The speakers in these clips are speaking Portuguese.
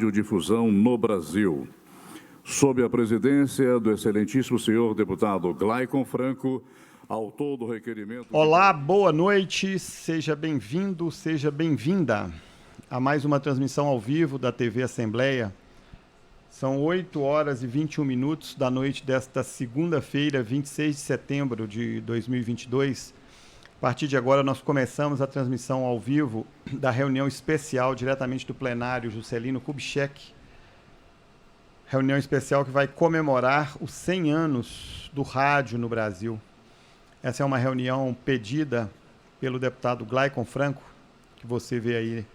Radiodifusão no Brasil. Sob a presidência do excelentíssimo senhor deputado Glaicon Franco, autor do requerimento... Olá, boa noite, seja bem-vindo, seja bem-vinda a mais uma transmissão ao vivo da TV Assembleia. São 8 horas e 21 minutos da noite desta segunda-feira, 26 de setembro de 2022. A partir de agora, nós começamos a transmissão ao vivo da reunião especial diretamente do plenário Juscelino Kubitschek. Reunião especial que vai comemorar os 100 anos do rádio no Brasil. Essa é uma reunião pedida pelo deputado Glaicon Franco, que você vê aí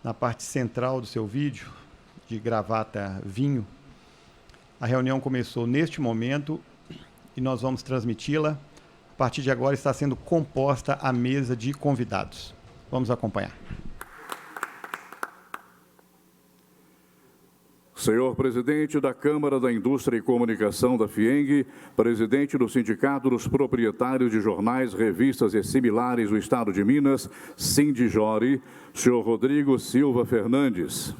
na parte central do seu vídeo, de gravata vinho. A reunião começou neste momento e nós vamos transmiti-la. A partir de agora está sendo composta a mesa de convidados. Vamos acompanhar. Senhor presidente da Câmara da Indústria e Comunicação da FIENG, presidente do Sindicato dos Proprietários de Jornais, Revistas e Similares do Estado de Minas, Sindijori, senhor Rodrigo Silva Fernandes.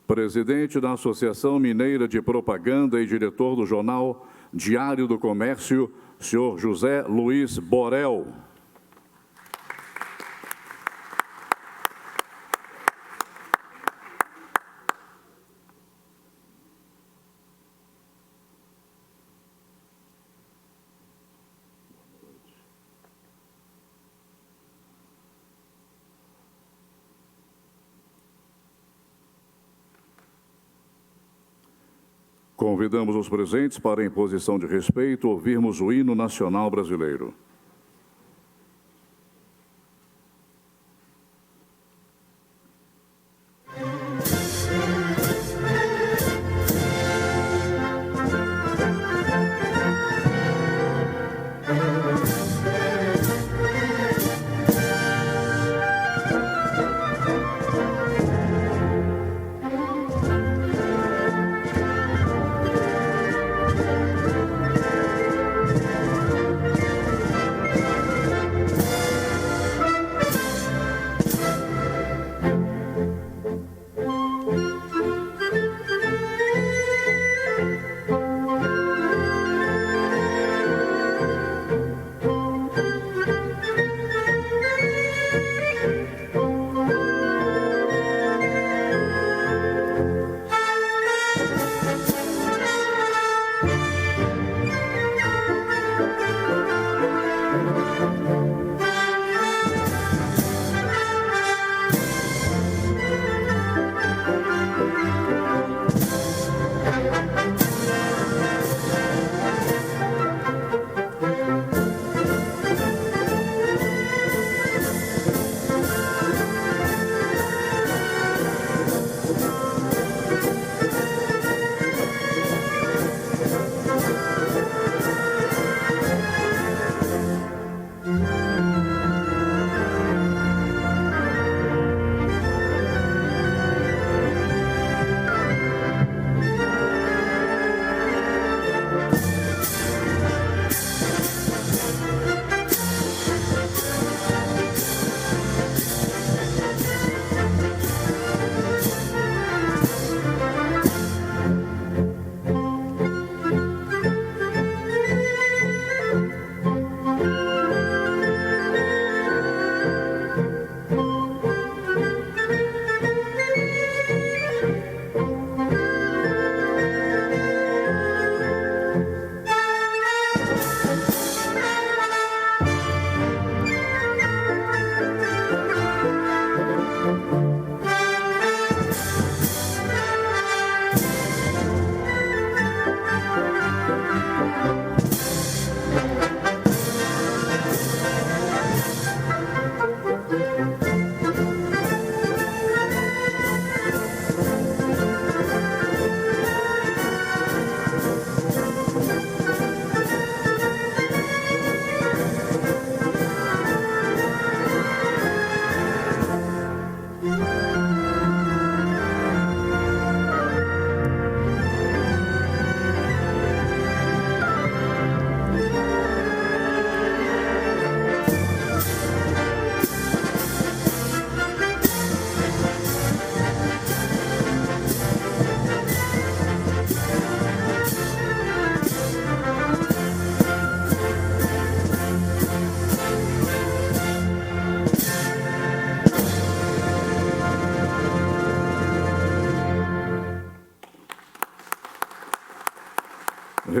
Presidente da Associação Mineira de Propaganda e diretor do jornal Diário do Comércio, senhor José Luiz Borel. Convidamos os presentes para, em posição de respeito, ouvirmos o hino nacional brasileiro.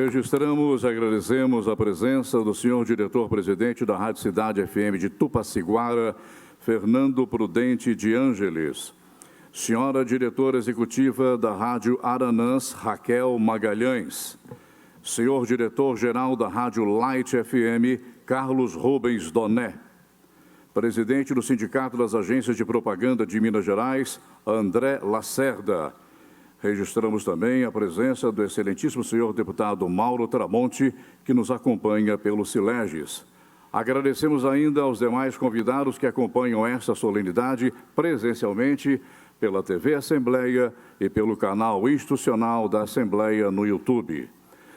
Registramos, agradecemos a presença do senhor diretor-presidente da Rádio Cidade FM de Tupaciguara, Fernando Prudente de Ângeles. Senhora diretora executiva da Rádio Aranãs, Raquel Magalhães. Senhor diretor-geral da Rádio Light FM, Carlos Rubens Doné. Presidente do Sindicato das Agências de Propaganda de Minas Gerais, André Lacerda. Registramos também a presença do excelentíssimo senhor deputado Mauro Tramonte, que nos acompanha pelo Sileges. Agradecemos ainda aos demais convidados que acompanham esta solenidade presencialmente pela TV Assembleia e pelo canal institucional da Assembleia no YouTube.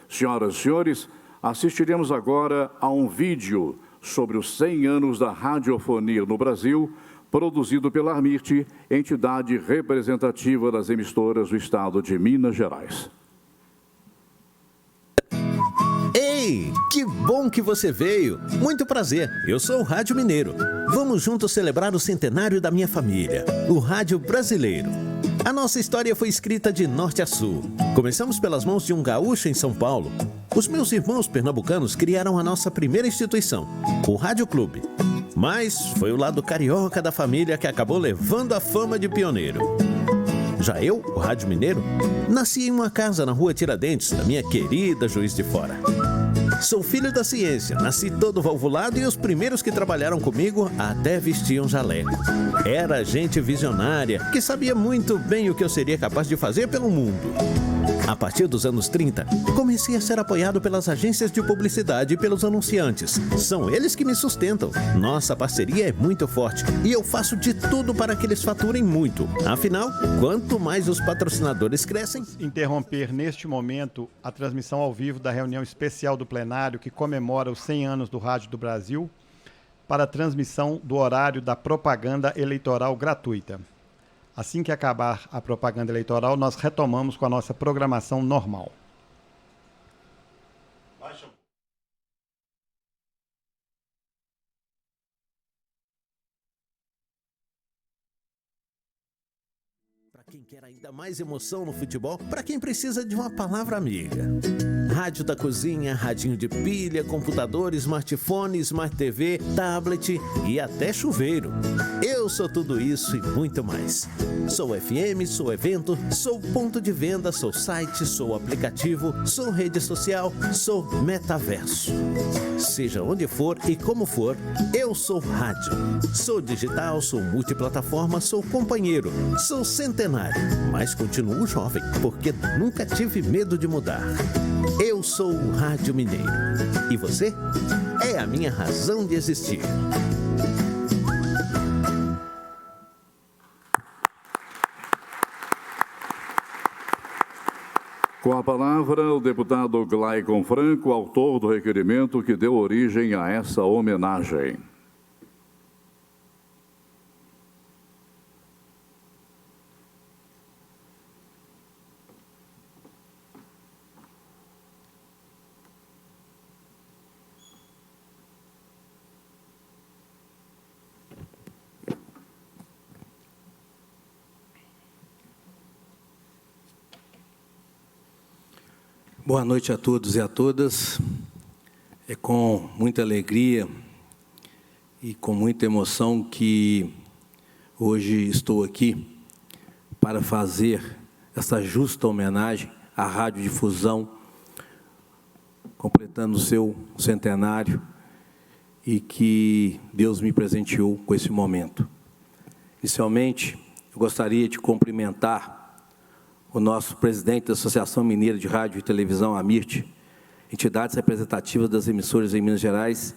Senhoras e senhores, assistiremos agora a um vídeo sobre os 100 anos da radiofonia no Brasil, produzido pela Armirte, entidade representativa das emissoras do estado de Minas Gerais. Ei, que bom que você veio! Muito prazer, eu sou o Rádio Mineiro. Vamos juntos celebrar o centenário da minha família, o Rádio Brasileiro. A nossa história foi escrita de norte a sul. Começamos pelas mãos de um gaúcho em São Paulo. Os meus irmãos pernambucanos criaram a nossa primeira instituição, o Rádio Clube. Mas foi o lado carioca da família que acabou levando a fama de pioneiro. Já eu, o Rádio Mineiro, nasci em uma casa na rua Tiradentes, da minha querida Juiz de Fora. Sou filho da ciência, nasci todo valvulado e os primeiros que trabalharam comigo até vestiam jaleco. Era gente visionária, que sabia muito bem o que eu seria capaz de fazer pelo mundo. A partir dos anos 30, comecei a ser apoiado pelas agências de publicidade e pelos anunciantes. São eles que me sustentam. Nossa parceria é muito forte e eu faço de tudo para que eles faturem muito. Afinal, quanto mais os patrocinadores crescem... Interromper neste momento a transmissão ao vivo da reunião especial do plenário que comemora os 100 anos do Rádio do Brasil para a transmissão do horário da propaganda eleitoral gratuita. Assim que acabar a propaganda eleitoral, nós retomamos com a nossa programação normal. Para quem quer ainda mais emoção no futebol, para quem precisa de uma palavra amiga. Rádio da cozinha, radinho de pilha, computador, smartphone, smart TV, tablet e até chuveiro. Eu sou tudo isso e muito mais. Sou FM, sou evento, sou ponto de venda, sou site, sou aplicativo, sou rede social, sou metaverso. Seja onde for e como for, eu sou rádio. Sou digital, sou multiplataforma, sou companheiro, sou centenário, mas continuo jovem, porque nunca tive medo de mudar. Eu sou o Rádio Mineiro. E você? É a minha razão de existir. Com a palavra, o deputado Glaicon Franco, autor do requerimento que deu origem a essa homenagem. Boa noite a todos e a todas. É com muita alegria e com muita emoção que hoje estou aqui para fazer essa justa homenagem à Radiodifusão, completando o seu centenário e que Deus me presenteou com esse momento. Inicialmente, eu gostaria de cumprimentar o nosso presidente da Associação Mineira de Rádio e Televisão, Armirte, entidades representativas das emissoras em Minas Gerais,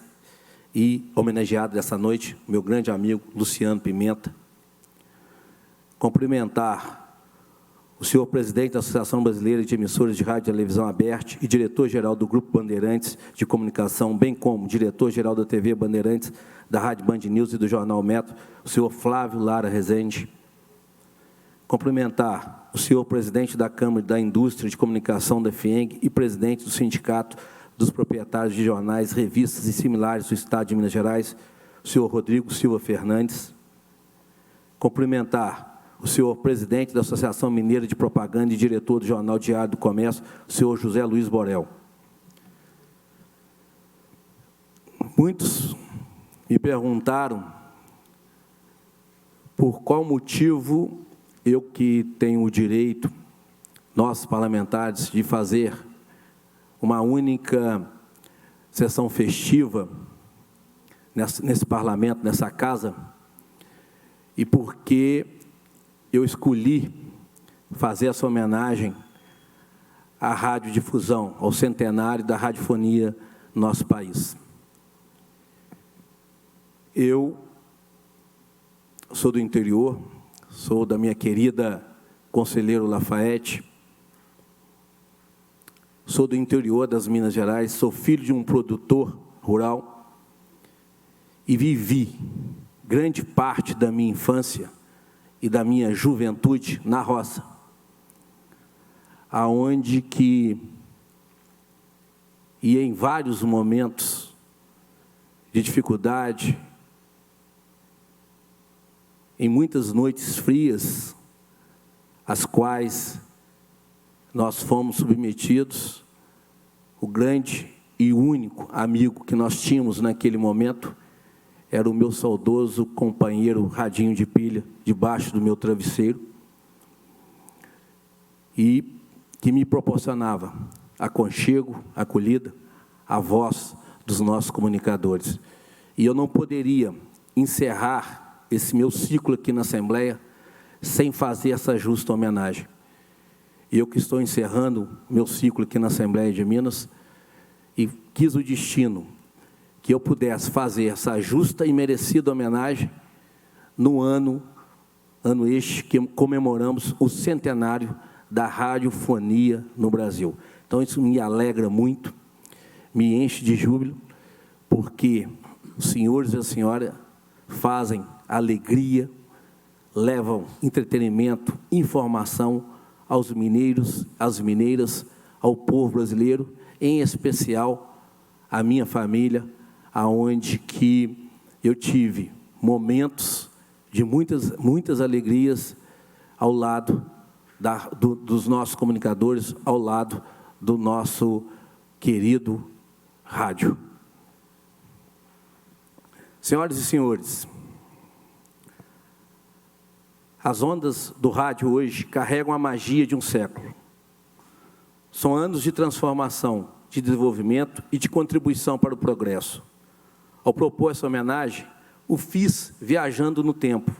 e homenageado dessa noite, meu grande amigo Luciano Pimenta. Cumprimentar o senhor presidente da Associação Brasileira de Emissoras de Rádio e Televisão Aberta e diretor-geral do Grupo Bandeirantes de Comunicação, bem como diretor-geral da TV Bandeirantes, da Rádio Band News e do Jornal Metro, o senhor Flávio Lara Rezende. Cumprimentar o senhor presidente da Câmara da Indústria de Comunicação da FIENG e presidente do Sindicato dos Proprietários de Jornais, Revistas e Similares do Estado de Minas Gerais, o senhor Rodrigo Silva Fernandes. Cumprimentar o senhor presidente da Associação Mineira de Propaganda e diretor do Jornal Diário do Comércio, o senhor José Luiz Borel. Muitos me perguntaram por qual motivo eu, que tenho o direito, nós parlamentares, de fazer uma única sessão festiva nesse parlamento, nessa casa, e por que eu escolhi fazer essa homenagem à radiodifusão, ao centenário da radiofonia no nosso país. Eu sou do interior, sou da minha querida Conselheiro Lafayette, sou do interior das Minas Gerais, sou filho de um produtor rural e vivi grande parte da minha infância e da minha juventude na roça, aonde que, e em vários momentos de dificuldade, em muitas noites frias, às quais nós fomos submetidos, o grande e único amigo que nós tínhamos naquele momento era o meu saudoso companheiro radinho de pilha, debaixo do meu travesseiro, e que me proporcionava aconchego, acolhida, a voz dos nossos comunicadores. E eu não poderia encerrar esse meu ciclo aqui na Assembleia sem fazer essa justa homenagem. E eu que estou encerrando meu ciclo aqui na Assembleia de Minas, e quis o destino que eu pudesse fazer essa justa e merecida homenagem no ano este que comemoramos o centenário da radiofonia no Brasil. Então, isso me alegra muito, me enche de júbilo, porque os senhores e a senhora fazem alegria, levam entretenimento, informação aos mineiros, às mineiras, ao povo brasileiro, em especial à minha família, aonde que eu tive momentos de muitas alegrias ao lado dos nossos comunicadores, ao lado do nosso querido rádio. Senhoras e senhores, as ondas do rádio hoje carregam a magia de um século. São anos de transformação, de desenvolvimento e de contribuição para o progresso. Ao propor essa homenagem, o fiz viajando no tempo,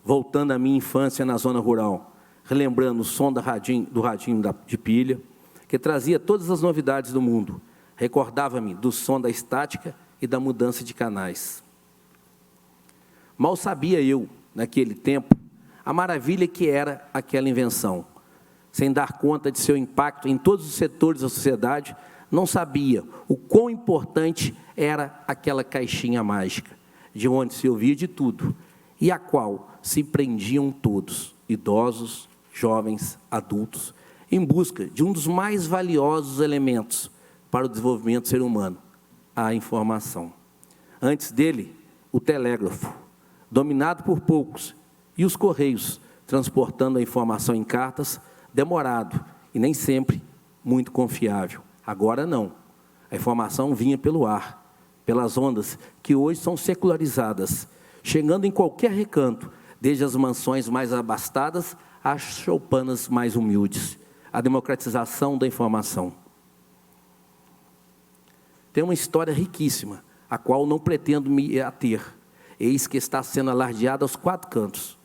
voltando à minha infância na zona rural, relembrando o som do radinho de pilha, que trazia todas as novidades do mundo, recordava-me do som da estática e da mudança de canais. Mal sabia eu, naquele tempo, a maravilha que era aquela invenção. Sem dar conta de seu impacto em todos os setores da sociedade, não sabia o quão importante era aquela caixinha mágica, de onde se ouvia de tudo, e a qual se prendiam todos, idosos, jovens, adultos, em busca de um dos mais valiosos elementos para o desenvolvimento do ser humano, a informação. Antes dele, o telégrafo, dominado por poucos, e os correios, transportando a informação em cartas, demorado e nem sempre muito confiável. Agora não. A informação vinha pelo ar, pelas ondas que hoje são secularizadas, chegando em qualquer recanto, desde as mansões mais abastadas às choupanas mais humildes. A democratização da informação. Tem uma história riquíssima, a qual não pretendo me ater. Eis que está sendo alardeada aos 4 cantos,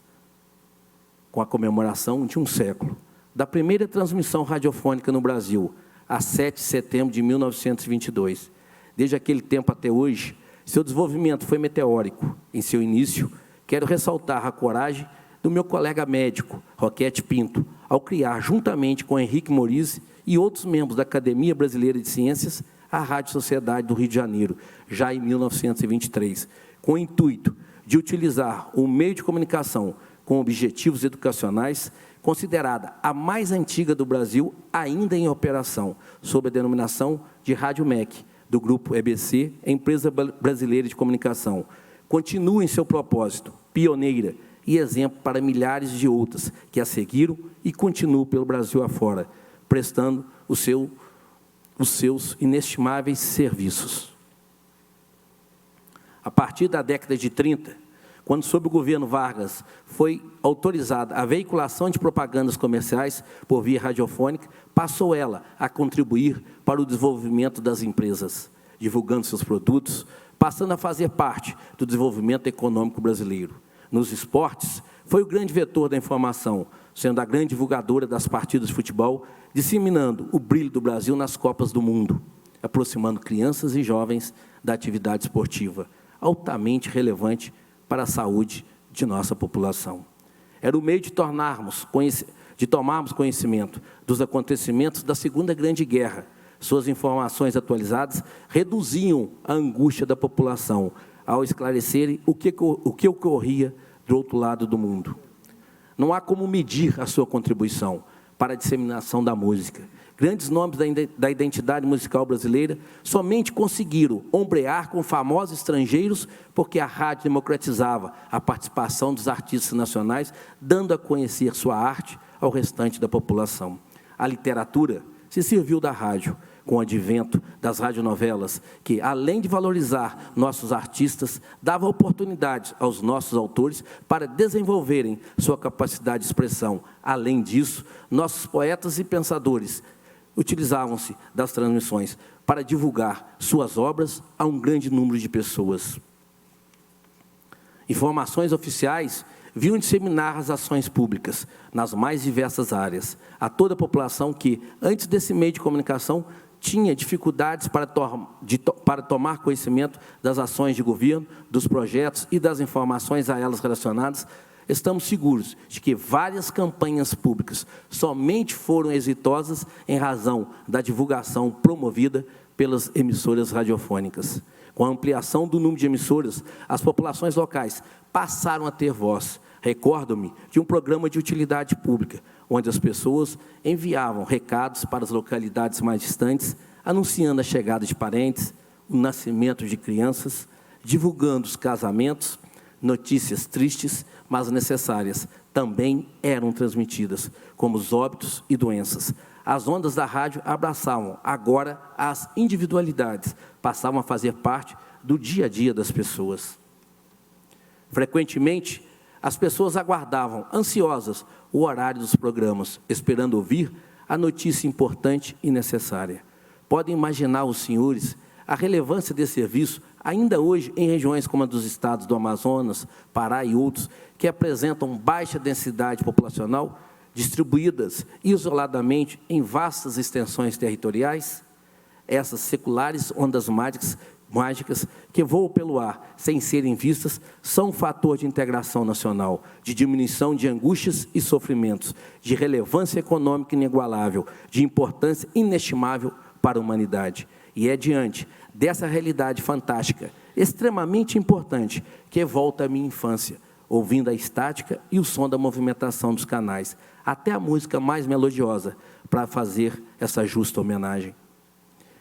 com a comemoração de um século, da primeira transmissão radiofônica no Brasil, a 7 de setembro de 1922. Desde aquele tempo até hoje, seu desenvolvimento foi meteórico. Em seu início, quero ressaltar a coragem do meu colega médico, Roquete Pinto, ao criar, juntamente com Henrique Morise e outros membros da Academia Brasileira de Ciências, a Rádio Sociedade do Rio de Janeiro, já em 1923, com o intuito de utilizar um meio de comunicação com objetivos educacionais, considerada a mais antiga do Brasil, ainda em operação, sob a denominação de Rádio MEC, do Grupo EBC, Empresa Brasileira de Comunicação. Continua em seu propósito, pioneira e exemplo para milhares de outras que a seguiram e continuam pelo Brasil afora, prestando os seus inestimáveis serviços. A partir da década de 30, quando, sob o governo Vargas, foi autorizada a veiculação de propagandas comerciais por via radiofônica, passou ela a contribuir para o desenvolvimento das empresas, divulgando seus produtos, passando a fazer parte do desenvolvimento econômico brasileiro. Nos esportes, foi o grande vetor da informação, sendo a grande divulgadora das partidas de futebol, disseminando o brilho do Brasil nas Copas do Mundo, aproximando crianças e jovens da atividade esportiva, altamente relevante para a saúde de nossa população. Era o meio de tomarmos conhecimento dos acontecimentos da Segunda Grande Guerra. Suas informações atualizadas reduziam a angústia da população ao esclarecerem o que ocorria do outro lado do mundo. Não há como medir a sua contribuição para a disseminação da música. Grandes nomes da identidade musical brasileira somente conseguiram ombrear com famosos estrangeiros porque a rádio democratizava a participação dos artistas nacionais, dando a conhecer sua arte ao restante da população. A literatura se serviu da rádio, com o advento das radionovelas, que, além de valorizar nossos artistas, dava oportunidade aos nossos autores para desenvolverem sua capacidade de expressão. Além disso, nossos poetas e pensadores utilizavam-se das transmissões para divulgar suas obras a um grande número de pessoas. Informações oficiais vinham disseminar as ações públicas nas mais diversas áreas, a toda a população que, antes desse meio de comunicação, tinha dificuldades para tomar conhecimento das ações de governo, dos projetos e das informações a elas relacionadas. Estamos seguros de que várias campanhas públicas somente foram exitosas em razão da divulgação promovida pelas emissoras radiofônicas. Com a ampliação do número de emissoras, as populações locais passaram a ter voz. Recordo-me de um programa de utilidade pública, onde as pessoas enviavam recados para as localidades mais distantes, anunciando a chegada de parentes, o nascimento de crianças, divulgando os casamentos. Notícias tristes, mas necessárias, também eram transmitidas, como os óbitos e doenças. As ondas da rádio abraçavam agora as individualidades, passavam a fazer parte do dia a dia das pessoas. Frequentemente, as pessoas aguardavam, ansiosas, o horário dos programas, esperando ouvir a notícia importante e necessária. Podem imaginar os senhores a relevância desse serviço, ainda hoje em regiões como a dos estados do Amazonas, Pará e outros, que apresentam baixa densidade populacional, distribuídas isoladamente em vastas extensões territoriais. Essas seculares ondas mágicas que voam pelo ar sem serem vistas são um fator de integração nacional, de diminuição de angústias e sofrimentos, de relevância econômica inigualável, de importância inestimável para a humanidade. E é diante dessa realidade fantástica, extremamente importante, que volta à minha infância, ouvindo a estática e o som da movimentação dos canais, até a música mais melodiosa, para fazer essa justa homenagem.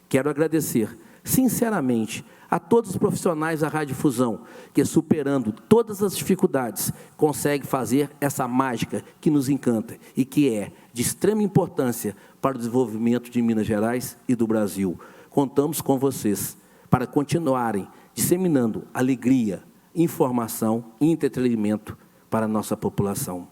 Quero agradecer, sinceramente, a todos os profissionais da radiodifusão, que, superando todas as dificuldades, conseguem fazer essa mágica que nos encanta e que é de extrema importância para o desenvolvimento de Minas Gerais e do Brasil. Contamos com vocês para continuarem disseminando alegria, informação e entretenimento para a nossa população.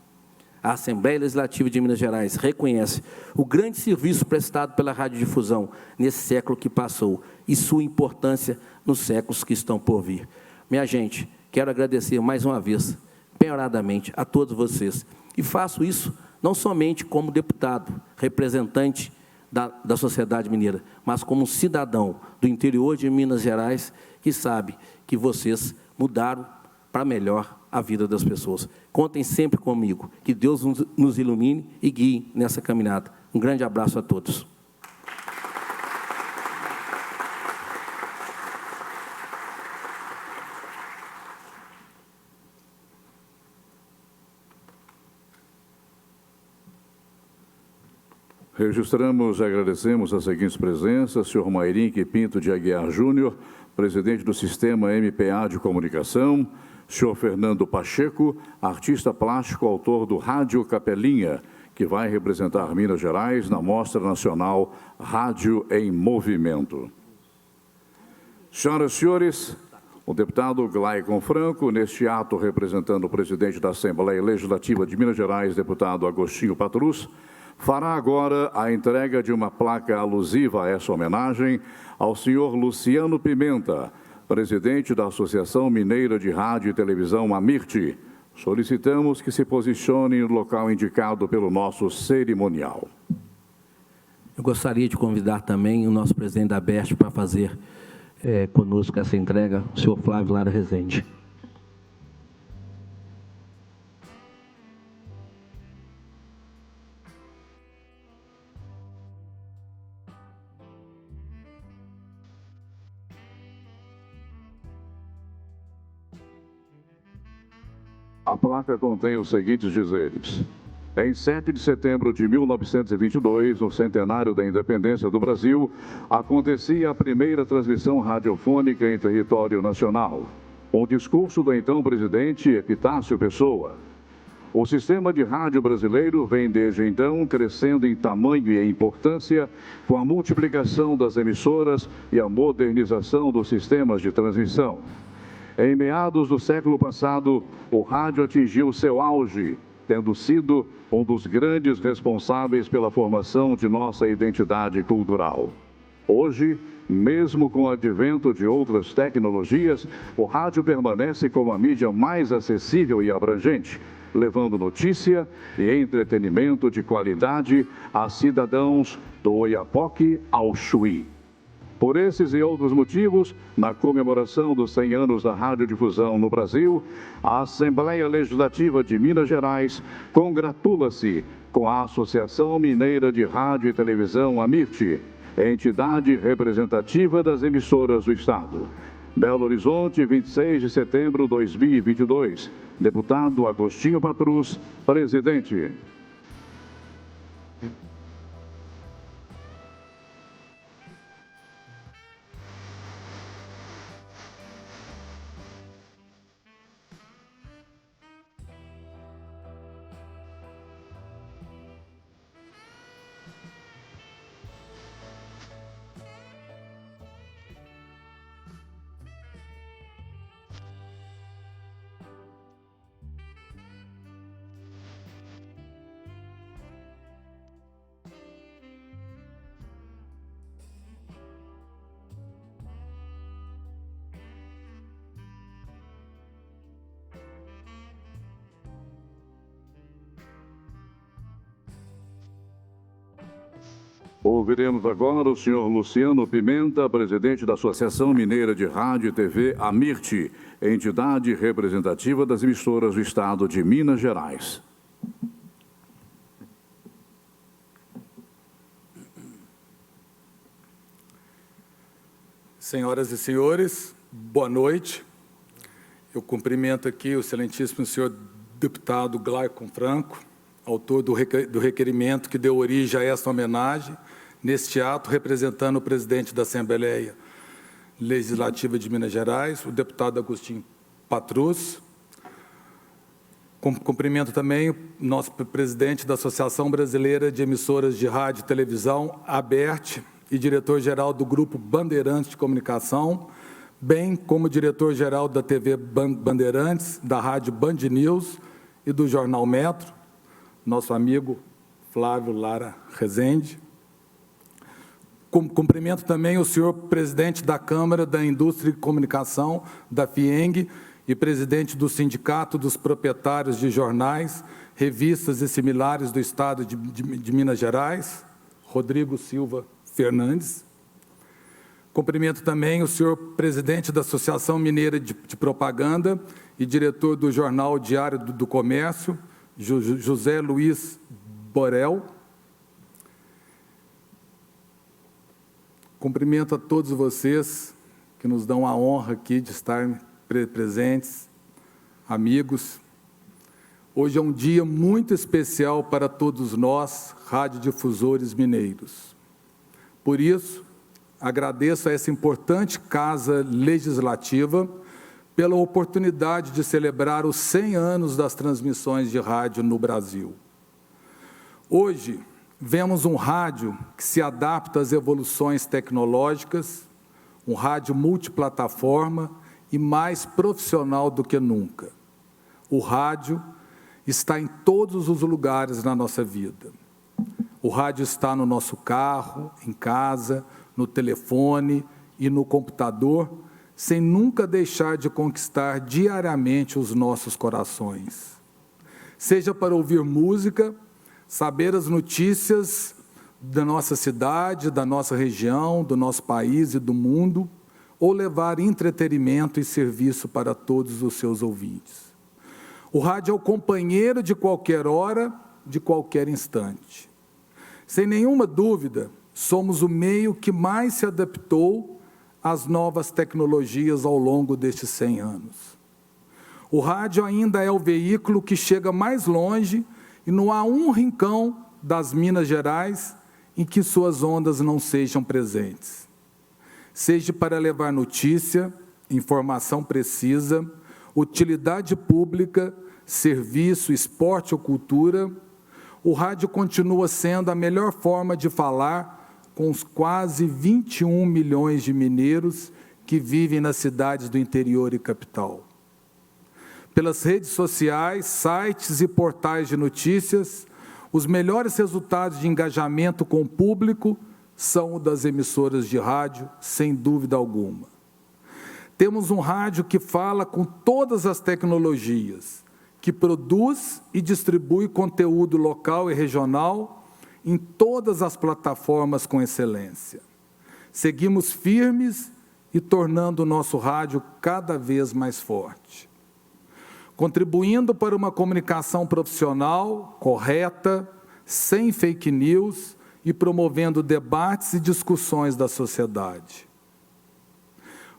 A Assembleia Legislativa de Minas Gerais reconhece o grande serviço prestado pela radiodifusão nesse século que passou e sua importância nos séculos que estão por vir. Minha gente, quero agradecer mais uma vez, penhoradamente, a todos vocês. E faço isso não somente como deputado, representante da sociedade mineira, mas como um cidadão do interior de Minas Gerais que sabe que vocês mudaram para melhor a vida das pessoas. Contem sempre comigo, que Deus nos ilumine e guie nessa caminhada. Um grande abraço a todos. Registramos e agradecemos as seguintes presenças: senhor Mairinque Pinto de Aguiar Júnior, presidente do Sistema MPA de Comunicação; senhor Fernando Pacheco, artista plástico, autor do Rádio Capelinha, que vai representar Minas Gerais na Mostra Nacional Rádio em Movimento. Senhoras e senhores, O deputado Glaicon Franco, neste ato representando o presidente da Assembleia Legislativa de Minas Gerais, deputado Agostinho Patrus, fará agora a entrega de uma placa alusiva a essa homenagem ao senhor Luciano Pimenta, presidente da Associação Mineira de Rádio e Televisão, AMIRT. Solicitamos que se posicione no local indicado pelo nosso cerimonial. Eu gostaria de convidar também o nosso presidente da ABERT para fazer conosco essa entrega, o senhor Flávio Lara Rezende. A placa contém os seguintes dizeres. Em 7 de setembro de 1922, no centenário da independência do Brasil, acontecia a primeira transmissão radiofônica em território nacional. O discurso do então presidente Epitácio Pessoa. O sistema de rádio brasileiro vem desde então crescendo em tamanho e importância com a multiplicação das emissoras e a modernização dos sistemas de transmissão. Em meados do século passado, o rádio atingiu seu auge, tendo sido um dos grandes responsáveis pela formação de nossa identidade cultural. Hoje, mesmo com o advento de outras tecnologias, o rádio permanece como a mídia mais acessível e abrangente, levando notícia e entretenimento de qualidade a cidadãos do Oiapoque ao Chuí. Por esses e outros motivos, na comemoração dos 100 anos da radiodifusão no Brasil, a Assembleia Legislativa de Minas Gerais congratula-se com a Associação Mineira de Rádio e Televisão, AMIRT, entidade representativa das emissoras do Estado. Belo Horizonte, 26 de setembro de 2022. Deputado Agostinho Patrus, presidente. Ouviremos agora o senhor Luciano Pimenta, presidente da Associação Mineira de Rádio e TV, AMIRT, entidade representativa das emissoras do Estado de Minas Gerais. Senhoras e senhores, boa noite. Eu cumprimento aqui o excelentíssimo senhor deputado Glaicon Franco, autor do requerimento que deu origem a esta homenagem, neste ato representando o presidente da Assembleia Legislativa de Minas Gerais, o deputado Agostinho Patrus. Cumprimento também o nosso presidente da Associação Brasileira de Emissoras de Rádio e Televisão, ABERT, e diretor-geral do Grupo Bandeirantes de Comunicação, bem como diretor-geral da TV Bandeirantes, da Rádio Band News e do Jornal Metro, nosso amigo Flávio Lara Rezende. Cumprimento também o senhor presidente da Câmara da Indústria e Comunicação, da FIENG, e presidente do Sindicato dos Proprietários de Jornais, Revistas e Similares do Estado de Minas Gerais, Rodrigo Silva Fernandes. Cumprimento também o senhor presidente da Associação Mineira de Propaganda e diretor do Jornal Diário do Comércio, José Luiz Borel. Cumprimento a todos vocês que nos dão a honra aqui de estar presentes, amigos. Hoje é um dia muito especial para todos nós, radiodifusores mineiros. Por isso, agradeço a essa importante Casa Legislativa pela oportunidade de celebrar os 100 anos das transmissões de rádio no Brasil. Hoje, vemos um rádio que se adapta às evoluções tecnológicas, um rádio multiplataforma e mais profissional do que nunca. O rádio está em todos os lugares na nossa vida. O rádio está no nosso carro, em casa, no telefone e no computador, sem nunca deixar de conquistar diariamente os nossos corações. Seja para ouvir música, saber as notícias da nossa cidade, da nossa região, do nosso país e do mundo, ou levar entretenimento e serviço para todos os seus ouvintes. O rádio é o companheiro de qualquer hora, de qualquer instante. Sem nenhuma dúvida, somos o meio que mais se adaptou às novas tecnologias ao longo destes 100 anos. O rádio ainda é o veículo que chega mais longe e não há um rincão das Minas Gerais em que suas ondas não sejam presentes. Seja para levar notícia, informação precisa, utilidade pública, serviço, esporte ou cultura, o rádio continua sendo a melhor forma de falar com os quase 21 milhões de mineiros que vivem nas cidades do interior e capital. Pelas redes sociais, sites e portais de notícias, os melhores resultados de engajamento com o público são o das emissoras de rádio, sem dúvida alguma. Temos um rádio que fala com todas as tecnologias, que produz e distribui conteúdo local e regional em todas as plataformas com excelência. Seguimos firmes e tornando o nosso rádio cada vez mais forte, contribuindo para uma comunicação profissional, correta, sem fake news e promovendo debates e discussões da sociedade.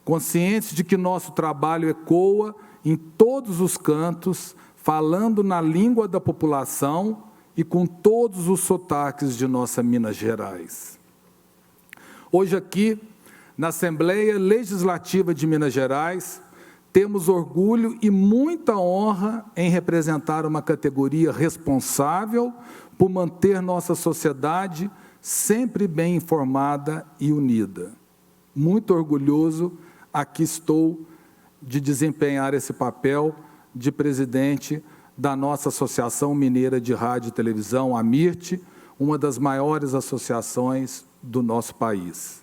Conscientes de que nosso trabalho ecoa em todos os cantos, falando na língua da população e com todos os sotaques de nossa Minas Gerais. Hoje aqui, na Assembleia Legislativa de Minas Gerais, temos orgulho e muita honra em representar uma categoria responsável por manter nossa sociedade sempre bem informada e unida. Muito orgulhoso, aqui estou de desempenhar esse papel de presidente da nossa Associação Mineira de Rádio e Televisão, a MIRT, uma das maiores associações do nosso país.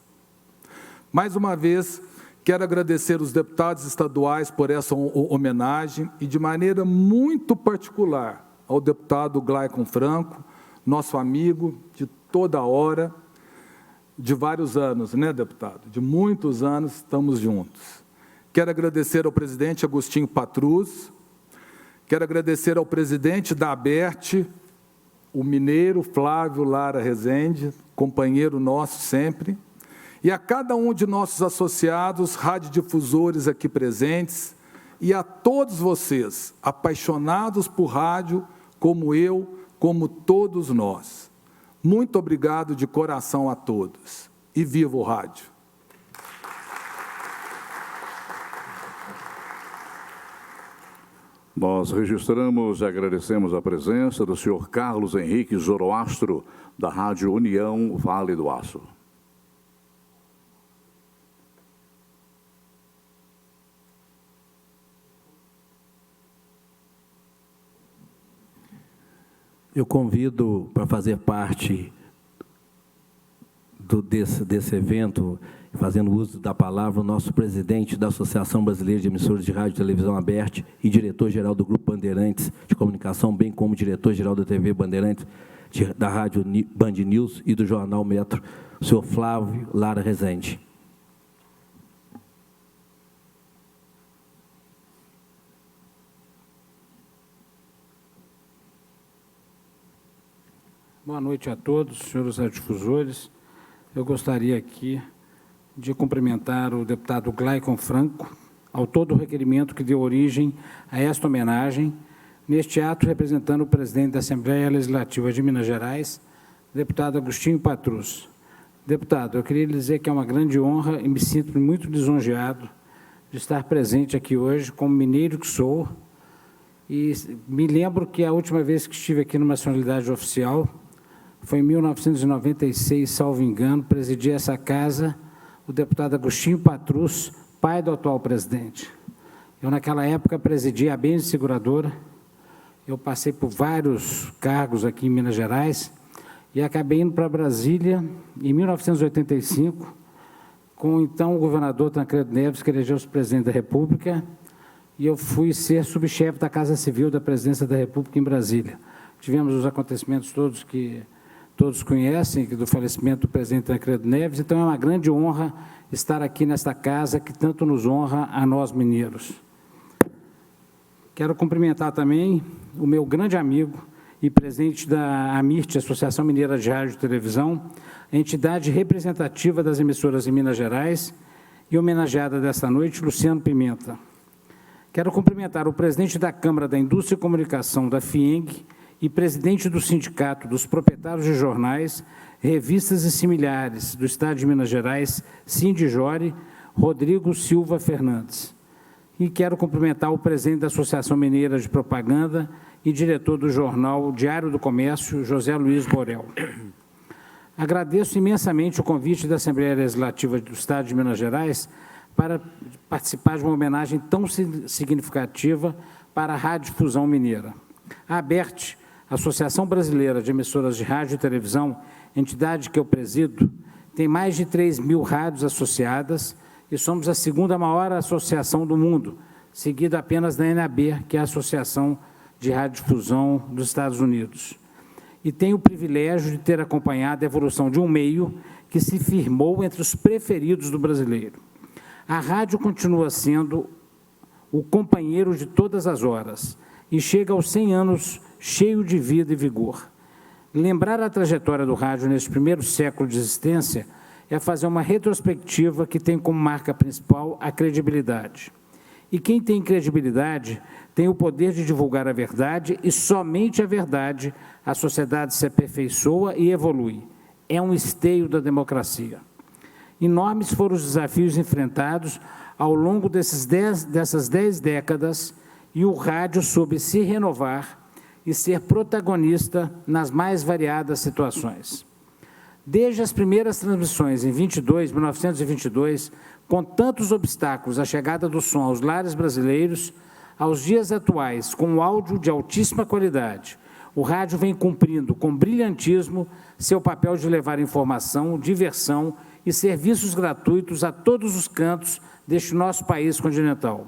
Mais uma vez, quero agradecer os deputados estaduais por essa homenagem e, de maneira muito particular, ao deputado Glaicon Franco, nosso amigo de toda hora, de vários anos, né, deputado? De muitos anos estamos juntos. Quero agradecer ao presidente Agostinho Patrus, quero agradecer ao presidente da ABERT, o mineiro Flávio Lara Rezende, companheiro nosso sempre, e a cada um de nossos associados, radiodifusores aqui presentes, e a todos vocês, apaixonados por rádio, como eu, como todos nós. Muito obrigado de coração a todos. E viva o rádio! Nós registramos e agradecemos a presença do senhor Carlos Henrique Zoroastro, da Rádio União Vale do Aço. Eu convido para fazer parte desse evento, fazendo uso da palavra, o nosso presidente da Associação Brasileira de Emissoras de Rádio e Televisão ABERT e diretor-geral do Grupo Bandeirantes de Comunicação, bem como diretor-geral da TV Bandeirantes, da Rádio Band News e do Jornal Metro, o senhor Flávio Lara Rezende. Boa noite a todos, senhores radiodifusores. Eu gostaria aqui de cumprimentar o deputado Glaicon Franco, autor do requerimento que deu origem a esta homenagem, neste ato representando o presidente da Assembleia Legislativa de Minas Gerais, deputado Agostinho Patrus. Deputado, eu queria lhe dizer que é uma grande honra e me sinto muito lisonjeado de estar presente aqui hoje, como mineiro que sou, e me lembro que a última vez que estive aqui numa solenidade oficial foi em 1996, salvo engano, presidi essa casa, o deputado Agostinho Patrus, pai do atual presidente. Eu, naquela época, presidia a Bens Seguradora. Eu passei por vários cargos aqui em Minas Gerais e acabei indo para Brasília em 1985, com então o governador Tancredo Neves, que elegeu-se presidente da República, e eu fui ser subchefe da Casa Civil da Presidência da República em Brasília. Tivemos os acontecimentos todos que todos conhecem, do falecimento do presidente Tancredo Neves, então é uma grande honra estar aqui nesta casa que tanto nos honra a nós mineiros. Quero cumprimentar também o meu grande amigo e presidente da AMIRT, Associação Mineira de Rádio e Televisão, entidade representativa das emissoras em Minas Gerais, e homenageada desta noite, Luciano Pimenta. Quero cumprimentar o presidente da Câmara da Indústria e Comunicação da FIENG e presidente do Sindicato dos Proprietários de Jornais, Revistas e Similares do Estado de Minas Gerais, Sindijore, Rodrigo Silva Fernandes. E quero cumprimentar o presidente da Associação Mineira de Propaganda e diretor do jornal Diário do Comércio, José Luiz Borel. Agradeço imensamente o convite da Assembleia Legislativa do Estado de Minas Gerais para participar de uma homenagem tão significativa para a Radiodifusão Mineira. A ABERT, Associação Brasileira de Emissoras de Rádio e Televisão, entidade que eu presido, tem mais de 3.000 rádios associadas e somos a segunda maior associação do mundo, seguida apenas da NAB, que é a Associação de Radiodifusão dos Estados Unidos. E tenho o privilégio de ter acompanhado a evolução de um meio que se firmou entre os preferidos do brasileiro. A rádio continua sendo o companheiro de todas as horas e chega aos 100 anos cheio de vida e vigor. Lembrar a trajetória do rádio neste primeiro século de existência é fazer uma retrospectiva que tem como marca principal a credibilidade. E quem tem credibilidade tem o poder de divulgar a verdade, e somente a verdade a sociedade se aperfeiçoa e evolui. É um esteio da democracia. Enormes foram os desafios enfrentados ao longo dessas 10 décadas, e o rádio soube se renovar e ser protagonista nas mais variadas situações. Desde as primeiras transmissões em 1922, com tantos obstáculos à chegada do som aos lares brasileiros, aos dias atuais, com áudio de altíssima qualidade, o rádio vem cumprindo com brilhantismo seu papel de levar informação, diversão e serviços gratuitos a todos os cantos deste nosso país continental.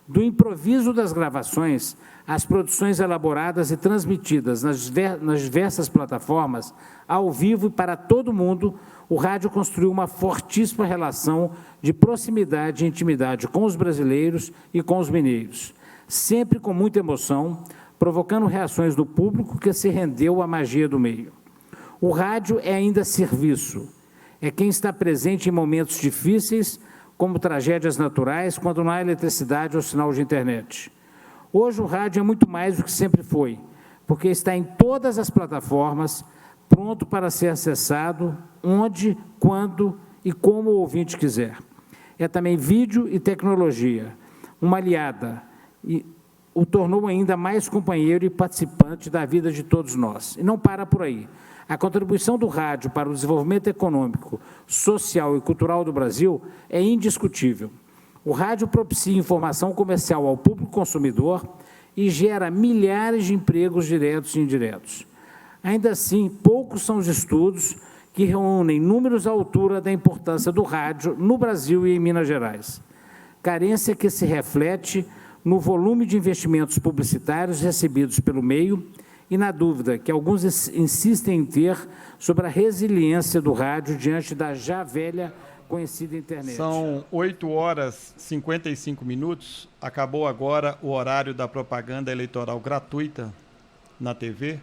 Do improviso das gravações, às produções elaboradas e transmitidas nas diversas plataformas, ao vivo e para todo mundo, o rádio construiu uma fortíssima relação de proximidade e intimidade com os brasileiros e com os mineiros, sempre com muita emoção, provocando reações do público que se rendeu à magia do meio. O rádio é ainda serviço, é quem está presente em momentos difíceis, como tragédias naturais, quando não há eletricidade ou sinal de internet. Hoje o rádio é muito mais do que sempre foi, porque está em todas as plataformas, pronto para ser acessado onde, quando e como o ouvinte quiser. É também vídeo e tecnologia, uma aliada, e o tornou ainda mais companheiro e participante da vida de todos nós. E não para por aí. A contribuição do rádio para o desenvolvimento econômico, social e cultural do Brasil é indiscutível. O rádio propicia informação comercial ao público consumidor e gera milhares de empregos diretos e indiretos. Ainda assim, poucos são os estudos que reúnem números à altura da importância do rádio no Brasil e em Minas Gerais. Carência que se reflete no volume de investimentos publicitários recebidos pelo meio e na dúvida que alguns insistem em ter sobre a resiliência do rádio diante da já velha conhecida internet. São 8h55. Acabou agora o horário da propaganda eleitoral gratuita na TV.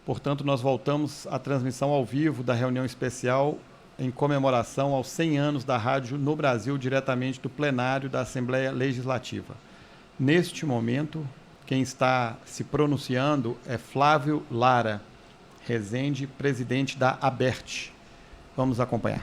Portanto, nós voltamos à transmissão ao vivo da reunião especial em comemoração aos 100 anos da rádio no Brasil, diretamente do plenário da Assembleia Legislativa. Neste momento, quem está se pronunciando é Flávio Lara Rezende, presidente da ABERT. Vamos acompanhar.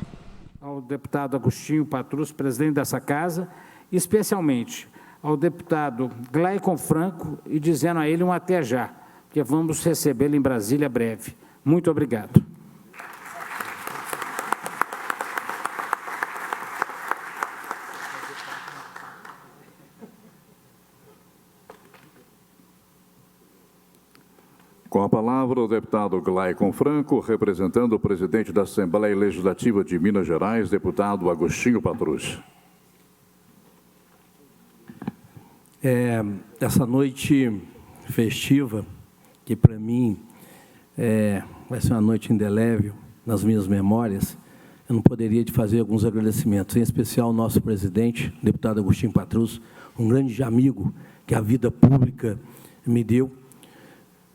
Ao deputado Agostinho Patrus, presidente dessa casa, e especialmente ao deputado Glaicon Franco, e dizendo a ele um até já, porque vamos recebê-lo em Brasília breve. Muito obrigado. Com a palavra, o deputado Glaicon Franco, representando o presidente da Assembleia Legislativa de Minas Gerais, deputado Agostinho Patrus. Essa noite festiva, que para mim vai ser uma noite indelével nas minhas memórias, eu não poderia de fazer alguns agradecimentos, em especial ao nosso presidente, deputado Agostinho Patrus, um grande amigo que a vida pública me deu.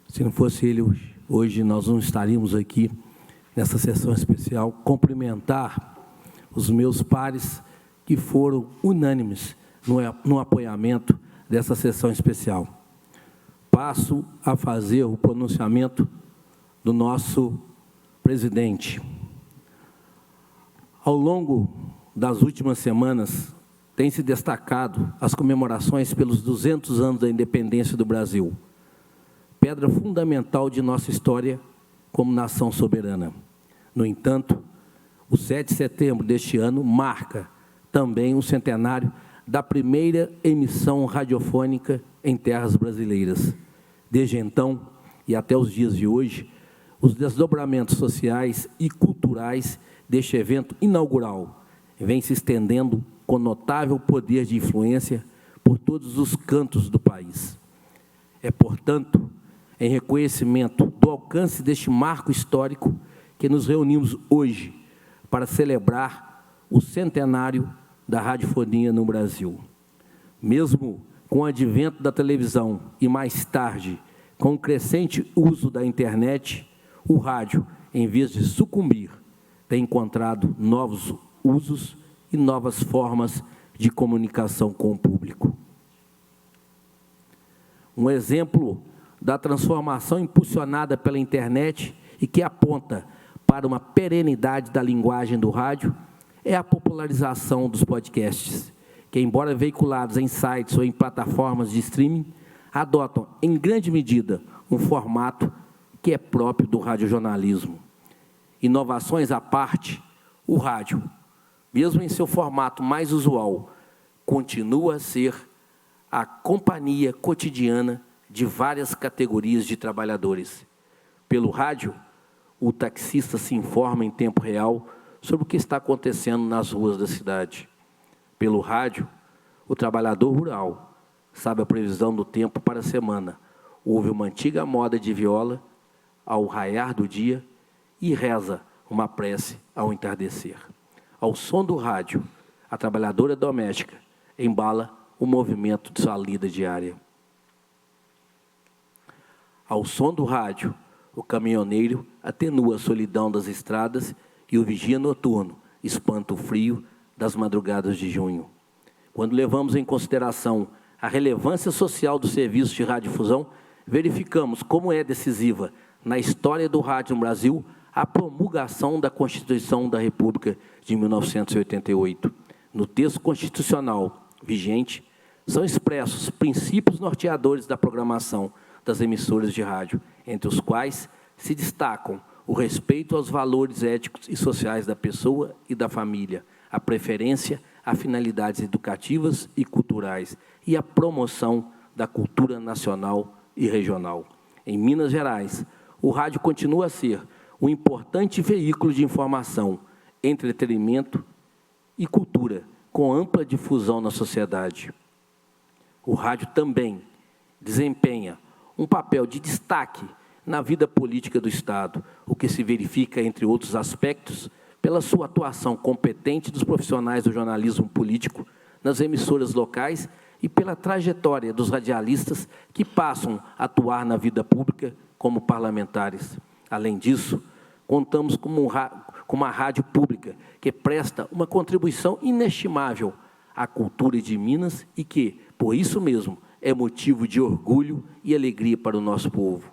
Se não fosse ele, hoje nós não estaríamos aqui nessa sessão especial. Cumprimentar os meus pares que foram unânimes no apoiamento dessa sessão especial. Passo a fazer o pronunciamento do nosso presidente. Ao longo das últimas semanas, tem se destacado as comemorações pelos 200 anos da independência do Brasil, pedra fundamental de nossa história como nação soberana. No entanto, o 7 de setembro deste ano marca também o centenário da primeira emissão radiofônica em terras brasileiras. Desde então, e até os dias de hoje, os desdobramentos sociais e culturais deste evento inaugural vêm se estendendo com notável poder de influência por todos os cantos do país. É, portanto, em reconhecimento do alcance deste marco histórico que nos reunimos hoje para celebrar o centenário da radiofonia no Brasil. Mesmo com o advento da televisão e, mais tarde, com o crescente uso da internet, o rádio, em vez de sucumbir, tem encontrado novos usos e novas formas de comunicação com o público. Um exemplo da transformação impulsionada pela internet e que aponta para uma perenidade da linguagem do rádio é a popularização dos podcasts, que, embora veiculados em sites ou em plataformas de streaming, adotam, em grande medida, um formato que é próprio do radiojornalismo. Inovações à parte, o rádio, mesmo em seu formato mais usual, continua a ser a companhia cotidiana de várias categorias de trabalhadores. Pelo rádio, o taxista se informa em tempo real sobre o que está acontecendo nas ruas da cidade. Pelo rádio, o trabalhador rural sabe a previsão do tempo para a semana, ouve uma antiga moda de viola ao raiar do dia e reza uma prece ao entardecer. Ao som do rádio, a trabalhadora doméstica embala o movimento de sua lida diária. Ao som do rádio, o caminhoneiro atenua a solidão das estradas e o vigia noturno espanta o frio das madrugadas de junho. Quando levamos em consideração a relevância social do serviço de radiodifusão, verificamos como é decisiva na história do rádio no Brasil a promulgação da Constituição da República de 1988. No texto constitucional vigente, são expressos princípios norteadores da programação das emissoras de rádio, entre os quais se destacam o respeito aos valores éticos e sociais da pessoa e da família, a preferência a finalidades educativas e culturais e a promoção da cultura nacional e regional. Em Minas Gerais, o rádio continua a ser um importante veículo de informação, entretenimento e cultura, com ampla difusão na sociedade. O rádio também desempenha um papel de destaque na vida política do Estado, o que se verifica, entre outros aspectos, pela sua atuação competente dos profissionais do jornalismo político nas emissoras locais e pela trajetória dos radialistas que passam a atuar na vida pública como parlamentares. Além disso, contamos com uma rádio pública que presta uma contribuição inestimável à cultura de Minas e que, por isso mesmo, é motivo de orgulho e alegria para o nosso povo.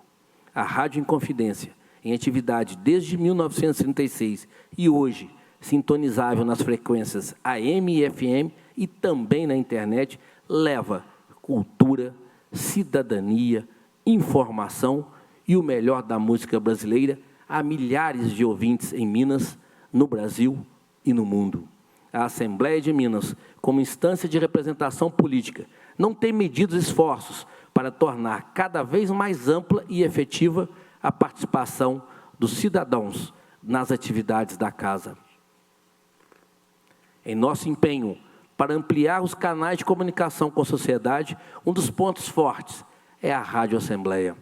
A Rádio Inconfidência, em atividade desde 1936 e hoje sintonizável nas frequências AM e FM e também na internet, leva cultura, cidadania, informação e o melhor da música brasileira a milhares de ouvintes em Minas, no Brasil e no mundo. A Assembleia de Minas, como instância de representação política, não tem medido esforços para para tornar cada vez mais ampla e efetiva a participação dos cidadãos nas atividades da Casa. Em nosso empenho para ampliar os canais de comunicação com a sociedade, um dos pontos fortes é a Rádio Assembleia.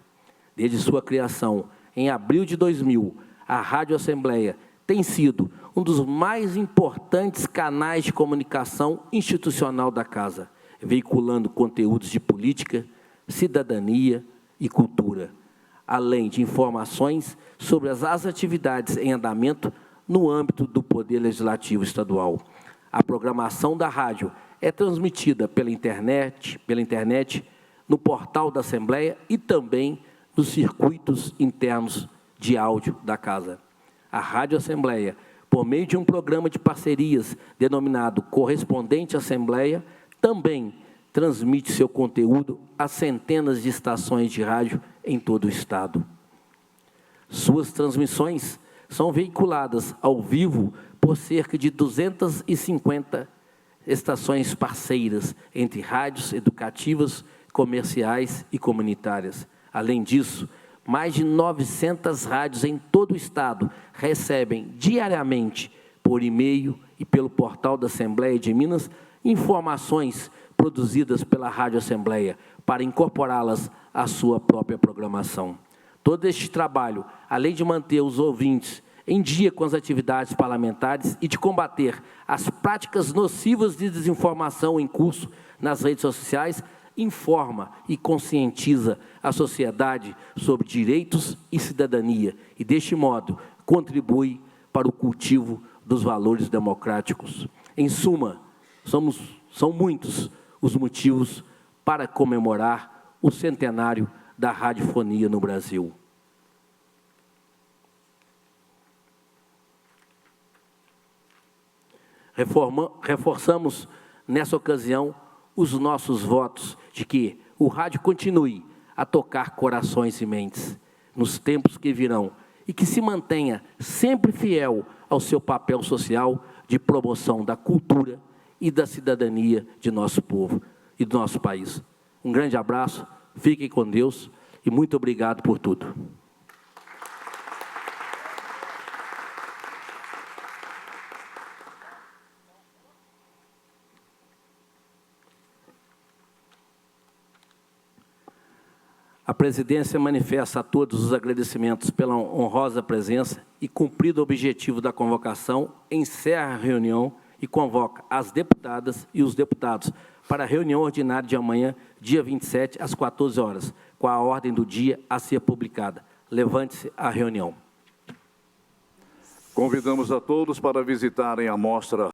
Desde sua criação, em abril de 2000, a Rádio Assembleia tem sido um dos mais importantes canais de comunicação institucional da Casa, veiculando conteúdos de política, cidadania e cultura, além de informações sobre as atividades em andamento no âmbito do Poder Legislativo Estadual. A programação da rádio é transmitida pela internet, no portal da Assembleia e também nos circuitos internos de áudio da Casa. A Rádio Assembleia, por meio de um programa de parcerias denominado Correspondente Assembleia, também transmite seu conteúdo a centenas de estações de rádio em todo o Estado. Suas transmissões são veiculadas ao vivo por cerca de 250 estações parceiras, entre rádios educativas, comerciais e comunitárias. Além disso, mais de 900 rádios em todo o Estado recebem diariamente, por e-mail e pelo portal da Assembleia de Minas, informações produzidas pela Rádio Assembleia para incorporá-las à sua própria programação. Todo este trabalho, além de manter os ouvintes em dia com as atividades parlamentares e de combater as práticas nocivas de desinformação em curso nas redes sociais, informa e conscientiza a sociedade sobre direitos e cidadania e, deste modo, contribui para o cultivo dos valores democráticos. Em suma, são muitos os motivos para comemorar o centenário da radiofonia no Brasil. Reforçamos, nessa ocasião, os nossos votos de que o rádio continue a tocar corações e mentes nos tempos que virão e que se mantenha sempre fiel ao seu papel social de promoção da cultura e da cidadania de nosso povo e do nosso país. Um grande abraço, fiquem com Deus e muito obrigado por tudo. A presidência manifesta a todos os agradecimentos pela honrosa presença e, cumprido o objetivo da convocação, encerra a reunião e convoca as deputadas e os deputados para a reunião ordinária de amanhã, dia 27, às 14 horas, com a ordem do dia a ser publicada. Levante-se a reunião. Convidamos a todos para visitarem a mostra